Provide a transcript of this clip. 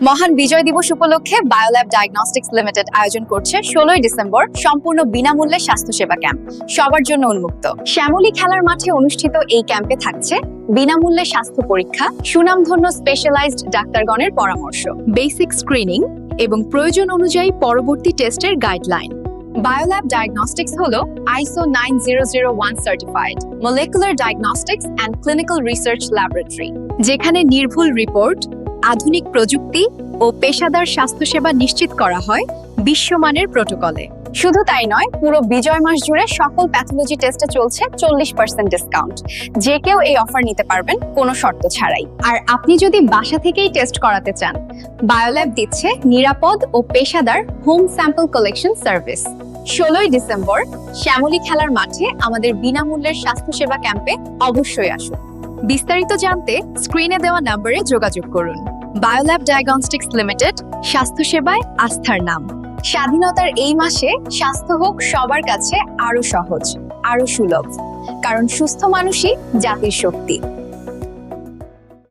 মহান বিজয় দিবস উপলক্ষে বায়োল্যাব ডায়াগনস্টিক্স লিমিটেড আয়োজন করছে 16 ডিসেম্বর সম্পূর্ণ বিনামূল্যে স্বাস্থ্যসেবা ক্যাম্প, সবার জন্য উন্মুক্ত। শ্যামলী খেলার মাঠে অনুষ্ঠিত এই ক্যাম্পে থাকছে বিনামূল্যে স্বাস্থ্য পরীক্ষা, সুনামধন্য স্পেশালাইজড ডাক্তারগণের পরামর্শ, বেসিক স্ক্রিনিং এবং প্রয়োজন অনুযায়ী পরবর্তী টেস্টের গাইডলাইন। বায়োল্যাব ডায়াগনস্টিক্স হলো ISO 9001 certified molecular diagnostics and clinical research laboratory, যেখানে নির্ভুল রিপোর্ট, আধুনিক প্রযুক্তি ও পেশাদার স্বাস্থ্যসেবা নিশ্চিত করা হয় বিশ্বমানের প্রোটোকলে। শুধু তাই নয়, পুরো বিজয় মাস জুড়ে সকল প্যাথোলজি টেস্টে চলছে 40% ডিসকাউন্ট। যে কেউ এই অফার নিতে পারবেন কোনো শর্ত ছাড়াই। আর আপনি যদি বাসা থেকেই টেস্ট করাতে চান, বায়োল্যাব দিচ্ছে নিরাপদ ও পেশাদার home sample collection service. 16 December Shyamoli খেলার মাঠে আমাদের বিনামূল্যের স্বাস্থ্যসেবা ক্যাম্পে অবশ্যই আসুন। বিস্তারিত জানতে স্ক্রিনে দেওয়া নম্বরে যোগাযোগ করুন। বায়োল্যাব ডায়াগনস্টিক্স লিমিটেড, স্বাস্থ্যসেবায় আস্থার নাম। স্বাধীনতার এই মাসে স্বাস্থ্য হোক সবার কাছে আরো সহজ, আরো সুলভ, কারণ সুস্থ মানুষই জাতির শক্তি।